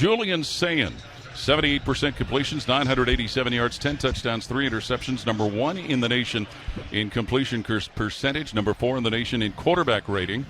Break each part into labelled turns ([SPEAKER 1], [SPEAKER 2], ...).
[SPEAKER 1] Julian Sayin. 78% completions, 987 yards, 10 touchdowns, 3 interceptions. Number 1 in the nation in completion percentage. Number 4 in the nation in quarterback rating.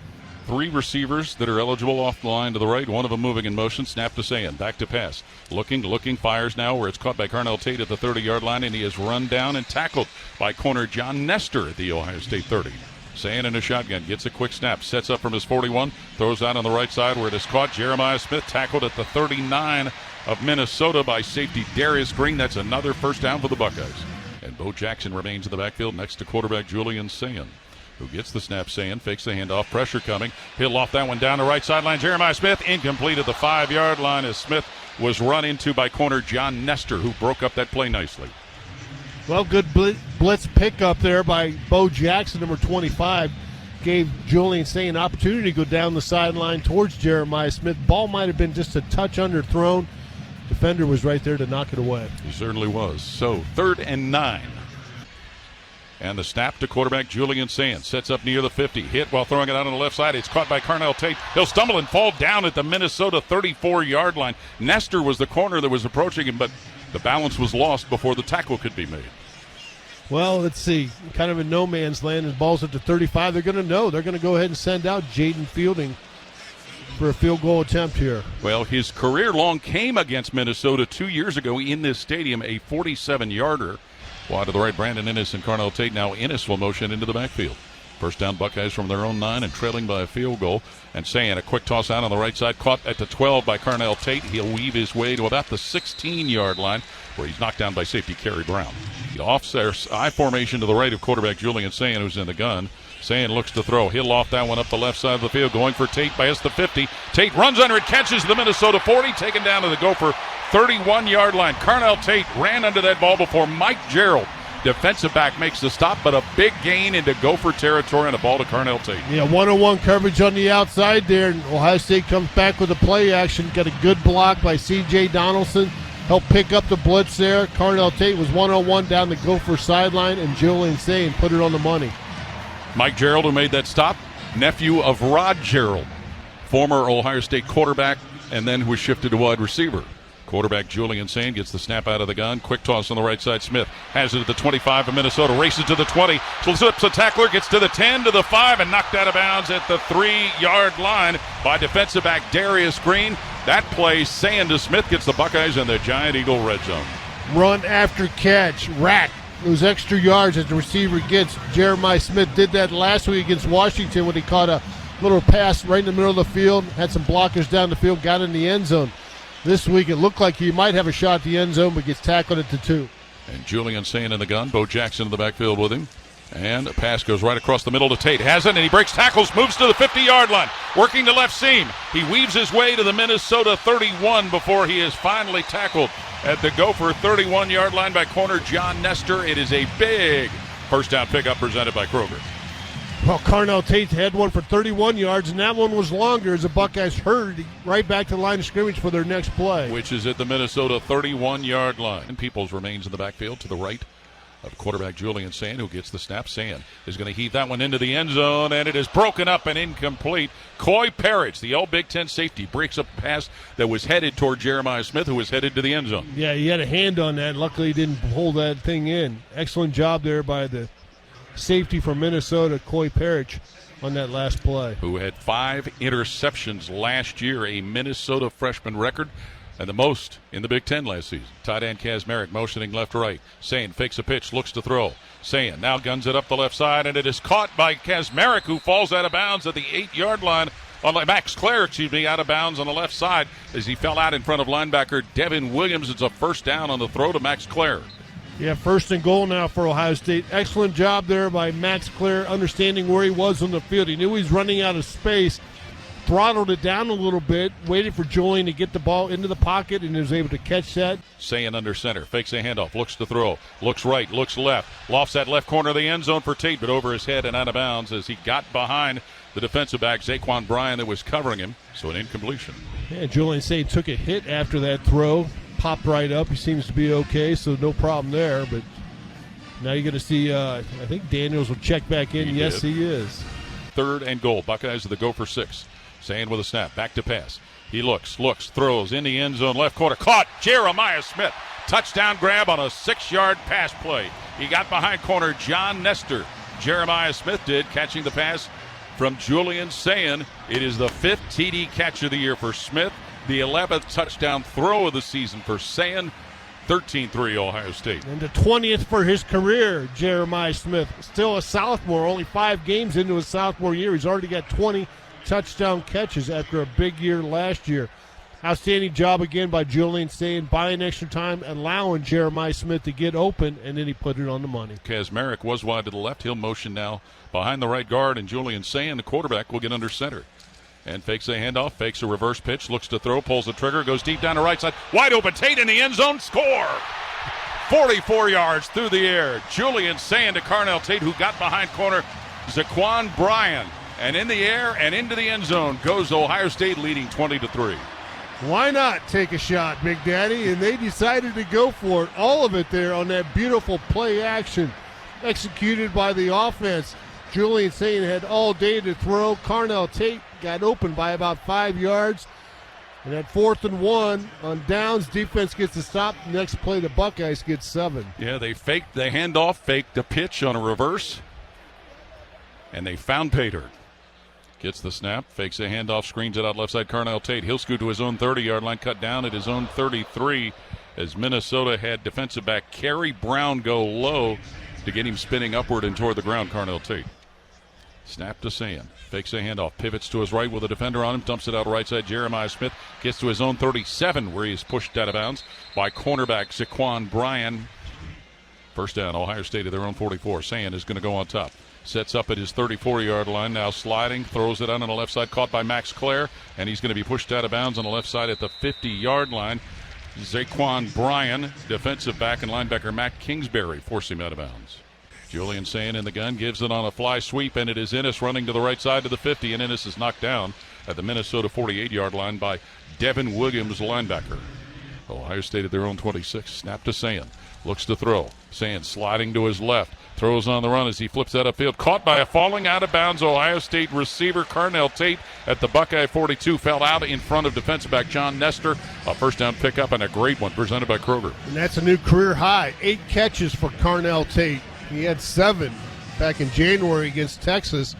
[SPEAKER 1] 3 receivers that are eligible off the line to the right. One of them moving in motion. Snap to Sayin. Back to pass. Looking, fires now where it's caught by Carnell Tate at the 30-yard line, and he is run down and tackled by corner John Nestor at the Ohio State 30. Sayin in a shotgun, gets a quick snap, sets up from his 41, throws out on the right side where it is caught. Jeremiah Smith tackled at the 39 of Minnesota by safety Darius Green. That's another first down for the Buckeyes. And Bo Jackson remains in the backfield next to quarterback Julian Sayin, who gets the snap. Sayin fakes the handoff, pressure coming. He'll loft that one down the right sideline. Jeremiah Smith incomplete at the 5-yard line as Smith was run into by corner John Nestor, who broke up that play nicely.
[SPEAKER 2] Well, good blitz pickup there by Bo Jackson, number 25. Gave Julian Sayin an opportunity to go down the sideline towards Jeremiah Smith. Ball might have been just a touch underthrown. Defender was right there to knock it away.
[SPEAKER 1] He certainly was. So 3rd and 9. And the snap to quarterback Julian Sayin. Sets up near the 50. Hit while throwing it out on the left side. It's caught by Carnell Tate. He'll stumble and fall down at the Minnesota 34-yard line. Nestor was the corner that was approaching him, but the balance was lost before the tackle could be made.
[SPEAKER 2] Well, let's see. Kind of in no man's land. The ball's at the 35. They're going to know. They're going to go ahead and send out Jaden Fielding for a field goal attempt here.
[SPEAKER 1] Well, his career long came against Minnesota 2 years ago in this stadium, a 47-yarder. Wide to the right, Brandon Innes and Carnell Tate. Now Innes will motion into the backfield. First down, Buckeyes from their own 9 and trailing by a field goal. And Sayin, a quick toss out on the right side, caught at the 12 by Carnell Tate. He'll weave his way to about the 16-yard line, where he's knocked down by safety Kerry Brown. The offset I formation to the right of quarterback Julian Sayin, who's in the gun. Sayin looks to throw. He'll loft that one up the left side of the field, going for Tate by the 50. Tate runs under it, catches the Minnesota 40, taken down to the Gopher 31-yard line. Carnell Tate ran under that ball before Mike Gerald, defensive back, makes the stop, but a big gain into Gopher territory and a ball to Carnell Tate.
[SPEAKER 2] Yeah, 1-on-1 coverage on the outside there. And Ohio State comes back with a play action. Got a good block by C.J. Donaldson. Helped pick up the blitz there. Carnell Tate was 1-on-1 down the Gopher sideline, and Julian Sayin put it on the money.
[SPEAKER 1] Mike Gerald, who made that stop, nephew of Rod Gerald, former Ohio State quarterback, and then was shifted to wide receiver. Quarterback Julian Sayin gets the snap out of the gun. Quick toss on the right side. Smith has it at the 25 of Minnesota. Races to the 20. Slips a tackler. Gets to the 10, to the 5, and knocked out of bounds at the 3-yard line by defensive back Darius Green. That play, Sayin to Smith, gets the Buckeyes in the Giant Eagle red zone.
[SPEAKER 2] Run after catch. Rack. Those extra yards that the receiver gets. Jeremiah Smith did that last week against Washington when he caught a little pass right in the middle of the field. Had some blockers down the field. Got in the end zone. This week it looked like he might have a shot at the end zone, but gets tackled at the 2.
[SPEAKER 1] And Julian Sayin in the gun. Bo Jackson in the backfield with him. And a pass goes right across the middle to Tate. Has it, and he breaks tackles, moves to the 50-yard line. Working the left seam. He weaves his way to the Minnesota 31 before he is finally tackled at the Gopher 31-yard line by corner John Nestor. It is a big first down pickup presented by Kroger.
[SPEAKER 2] Well, Carnell Tate had one for 31 yards, and that one was longer as the Buckeyes hurried right back to the line of scrimmage for their next play.
[SPEAKER 1] Which is at the Minnesota 31-yard line. And Peoples remains in the backfield to the right of quarterback Julian Sayin, who gets the snap. Sayin is going to heave that one into the end zone, and it is broken up and incomplete. Coy Parrish, the Big Ten safety, breaks up a pass that was headed toward Jeremiah Smith, who was headed to the end zone.
[SPEAKER 2] Yeah, he had a hand on that. Luckily, he didn't pull that thing in. Excellent job there by the safety from Minnesota, Coy Parrish, on that last play.
[SPEAKER 1] Who had 5 interceptions last year, a Minnesota freshman record, and the most in the Big Ten last season. Tight end Kazmarek motioning left-right. Sayin fakes a pitch, looks to throw. Sayin now guns it up the left side, and it is caught by Kazmarek, who falls out of bounds at the 8-yard line. Max Clare, out of bounds on the left side as he fell out in front of linebacker Devin Williams. It's a first down on the throw to Max Clare.
[SPEAKER 2] Yeah, 1st and goal now for Ohio State. Excellent job there by Max Clare, understanding where he was on the field. He knew he was running out of space, throttled it down a little bit, waited for Julian to get the ball into the pocket, and was able to catch that.
[SPEAKER 1] Sayin under center, fakes a handoff, looks to throw, looks right, looks left, lofts that left corner of the end zone for Tate, but over his head and out of bounds as he got behind the defensive back, Zaquan Bryan, that was covering him, so an incompletion.
[SPEAKER 2] Yeah, Julian Sayin took a hit after that throw. Popped right up. He seems to be okay, so no problem there. But now you're going to see, I think Daniels will check back in. He is.
[SPEAKER 1] 3rd and goal. Buckeyes of the Gopher 6. Sayin with a snap. Back to pass. He looks, throws in the end zone, left corner, caught. Jeremiah Smith, touchdown grab on a 6-yard pass play. He got behind corner John Nestor. Jeremiah Smith did, catching the pass from Julian Sayin. It is the 5th TD catch of the year for Smith, the 11th touchdown throw of the season for Sayin. 13-3 Ohio State.
[SPEAKER 2] And the 20th for his career, Jeremiah Smith. Still a sophomore, only 5 games into his sophomore year. He's already got 20 touchdown catches after a big year last year. Outstanding job again by Julian Sayin, buying extra time, allowing Jeremiah Smith to get open, and then he put it on the money.
[SPEAKER 1] Kazmarek was wide to the left. He'll motion now behind the right guard, and Julian Sayin, the quarterback, will get under center. And fakes a handoff, fakes a reverse pitch, looks to throw, pulls the trigger, goes deep down the right side. Wide open, Tate in the end zone, score! 44 yards through the air. Julian Sayin to Carnell Tate, who got behind corner Zaquan Bryan. And in the air and into the end zone goes Ohio State, leading 20-3.
[SPEAKER 2] Why not take a shot, Big Daddy? And they decided to go for it. All of it there on that beautiful play action executed by the offense. Julian Sayin had all day to throw. Carnell Tate got open by about 5 yards. And at 4th and 1 on downs, defense gets the stop. Next play, the Buckeyes get 7.
[SPEAKER 1] Yeah, they faked the handoff, faked the pitch on a reverse. And they found Pater. Gets the snap, fakes a handoff, screens it out left side. Carnell Tate, he'll scoot to his own 30-yard line, cut down at his own 33 as Minnesota had defensive back Kerry Brown go low to get him spinning upward and toward the ground. Carnell Tate. Snap to Sayin, fakes a handoff, pivots to his right with a defender on him, dumps it out right side. Jeremiah Smith gets to his own 37 where he is pushed out of bounds by cornerback Zaquan Bryan. First down, Ohio State at their own 44. Sayin is going to go on top. Sets up at his 34-yard line, now sliding, throws it out on the left side, caught by Max Clare, and he's going to be pushed out of bounds on the left side at the 50-yard line. Zaquan Bryan, defensive back, and linebacker Matt Kingsbury force him out of bounds. Julian Sayin in the gun, gives it on a fly sweep, and it is Ennis running to the right side to the 50, and Ennis is knocked down at the Minnesota 48-yard line by Devin Williams, linebacker. Ohio State at their own 26. Snap to Sayin. Looks to throw. Sayin sliding to his left. Throws on the run as he flips that upfield. Caught by a falling out of bounds Ohio State receiver Carnell Tate at the Buckeye 42. Fell out in front of defensive back John Nestor. A first down pickup and a great one presented by Kroger.
[SPEAKER 2] And that's a new career high. 8 catches for Carnell Tate. He had 7 back in January against Texas.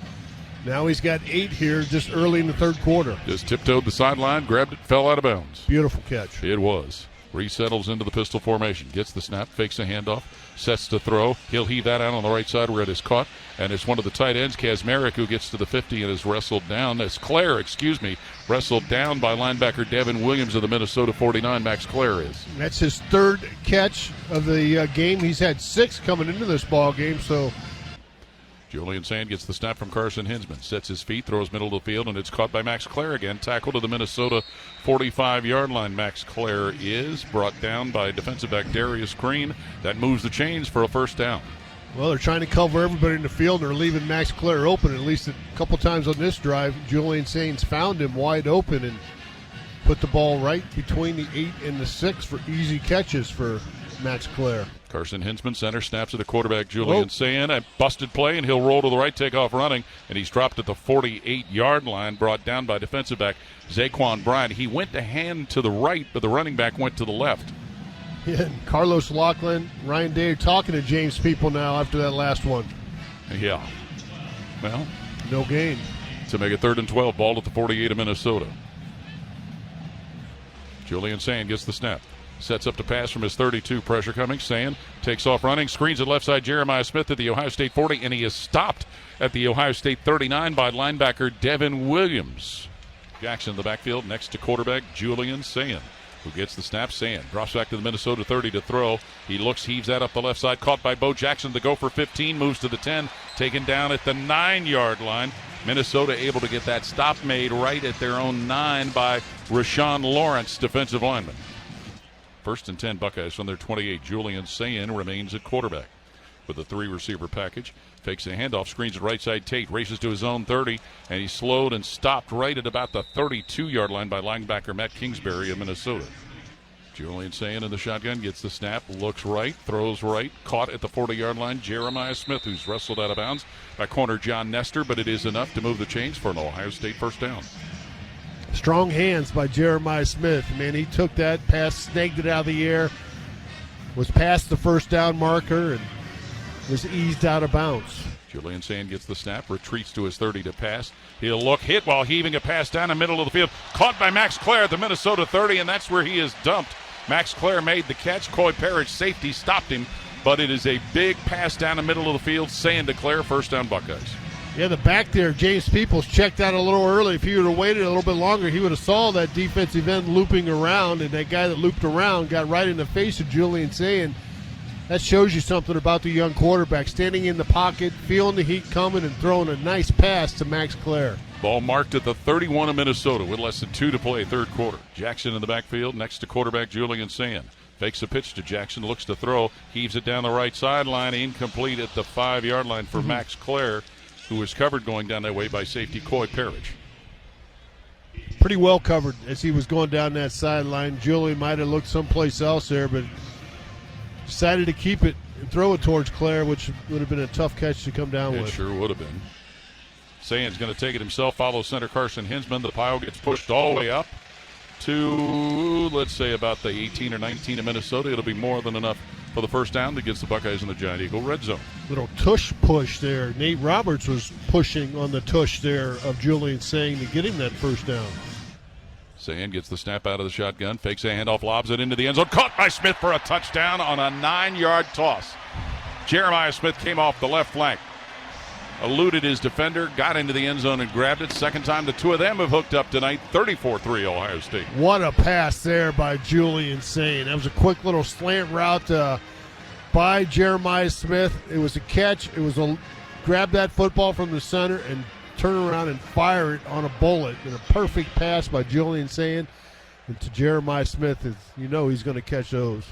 [SPEAKER 2] Now he's got 8 here just early in the third quarter.
[SPEAKER 1] Just tiptoed the sideline, grabbed it, fell out of bounds.
[SPEAKER 2] Beautiful catch.
[SPEAKER 1] It was. Resettles into the pistol formation. Gets the snap, fakes a handoff, sets to throw. He'll heave that out on the right side where it is caught. And it's one of the tight ends, Kazmarek, who gets to the 50 and is wrestled down. That's Clare, wrestled down by linebacker Devin Williams of the Minnesota 49. Max Clare is.
[SPEAKER 2] That's his 3rd catch of the game. He's had 6 coming into this ball game, so...
[SPEAKER 1] Julian Sayin gets the snap from Carson Hinsman. Sets his feet, throws middle of the field, and it's caught by Max Clare again. Tackle to the Minnesota 45-yard line. Max Clare is brought down by defensive back Darius Green. That moves the chains for a first down.
[SPEAKER 2] Well, they're trying to cover everybody in the field, and they're leaving Max Clare open at least a couple times on this drive. Julian Sayin's found him wide open and put the ball right between the 8 and the 6 for easy catches for Max Clare.
[SPEAKER 1] Carson Hinsman, center, snaps at the quarterback Julian Sayin. A busted play, and he'll roll to the right, take off running, and he's dropped at the 48-yard line, brought down by defensive back Zaquan Bryan. He went to hand to the right, but the running back went to the left.
[SPEAKER 2] Yeah, Carlos Lachlan, Ryan Day talking to James People now after that last one.
[SPEAKER 1] Yeah. Well,
[SPEAKER 2] no gain.
[SPEAKER 1] To make it 3rd and 12, ball at the 48 of Minnesota. Julian Sayin gets the snap. Sets up to pass from his 32. Pressure coming. Sayin takes off running. Screens it left side. Jeremiah Smith at the Ohio State 40. And he is stopped at the Ohio State 39 by linebacker Devin Williams. Jackson in the backfield next to quarterback Julian Sayin, who gets the snap. Sayin drops back to the Minnesota 30 to throw. He looks, heaves that up the left side. Caught by Bo Jackson to go for 15. Moves to the 10. Taken down at the 9-yard line. Minnesota able to get that stop made right at their own 9 by Rashawn Lawrence, defensive lineman. 1st and 10 Buckeyes from their 28. Julian Sayin remains at quarterback with a 3-receiver package. Fakes a handoff, screens it right side. Tate races to his own 30, and he's slowed and stopped right at about the 32-yard line by linebacker Matt Kingsbury of Minnesota. Julian Sayin in the shotgun gets the snap, looks right, throws right, caught at the 40-yard line. Jeremiah Smith, who's wrestled out of bounds by corner John Nestor, but it is enough to move the chains for an Ohio State first down.
[SPEAKER 2] Strong hands by Jeremiah Smith. Man, he took that pass, snagged it out of the air, was past the first down marker, and was eased out of bounds.
[SPEAKER 1] Julian Sayin gets the snap, retreats to his 30 to pass. He'll look, hit while heaving a pass down the middle of the field. Caught by Max Clare at the Minnesota 30, and that's where he is dumped. Max Clare made the catch. Coy Parrish, safety, stopped him, but it is a big pass down the middle of the field. Sayin to Clare, first down Buckeyes.
[SPEAKER 2] Yeah, the back there, James Peoples, checked out a little early. If he would have waited a little bit longer, he would have saw that defensive end looping around, and that guy that looped around got right in the face of Julian Sayin. That shows you something about the young quarterback, standing in the pocket, feeling the heat coming, and throwing a nice pass to Max Clare.
[SPEAKER 1] Ball marked at the 31 of Minnesota with less than 2 to play, third quarter. Jackson in the backfield next to quarterback Julian Sayin. Fakes a pitch to Jackson, looks to throw, heaves it down the right sideline, incomplete at the 5-yard line for Max Clare, who was covered going down that way by safety Coy Parrish.
[SPEAKER 2] Pretty well covered as he was going down that sideline. Julian might have looked someplace else there, but decided to keep it and throw it towards Clare, which would have been a tough catch to come down with.
[SPEAKER 1] It sure would have been. Sayin's going to take it himself, follows center Carson Hinsman. The pile gets pushed all the way up to, let's say, about the 18 or 19 of Minnesota. It'll be more than enough for the first down that gets the Buckeyes in the Giant Eagle red zone.
[SPEAKER 2] Little tush push there. Nate Roberts was pushing on the tush there of Julian Sayin to get him that first down.
[SPEAKER 1] Sayin gets the snap out of the shotgun, fakes a handoff, lobs it into the end zone. Caught by Smith for a touchdown on a 9-yard toss. Jeremiah Smith came off the left flank, eluded his defender, got into the end zone and grabbed it. Second time the two of them have hooked up tonight. 34-3 Ohio State.
[SPEAKER 2] What a pass there by Julian Sayin. That was a quick little slant route by Jeremiah Smith. It was a catch. It was a grab that football from the center and turn around and fire it on a bullet. And a perfect pass by Julian Sayin and to Jeremiah Smith. You know he's going to catch those.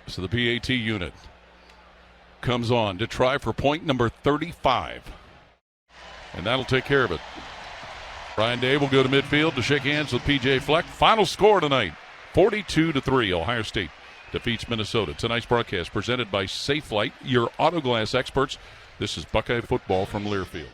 [SPEAKER 1] So the PAT unit comes on to try for point number 35. And that'll take care of it. Ryan Day will go to midfield to shake hands with P.J. Fleck. Final score tonight, 42-3. Ohio State defeats Minnesota. Tonight's broadcast presented by Safe Light, your auto glass experts. This is Buckeye football from Learfield.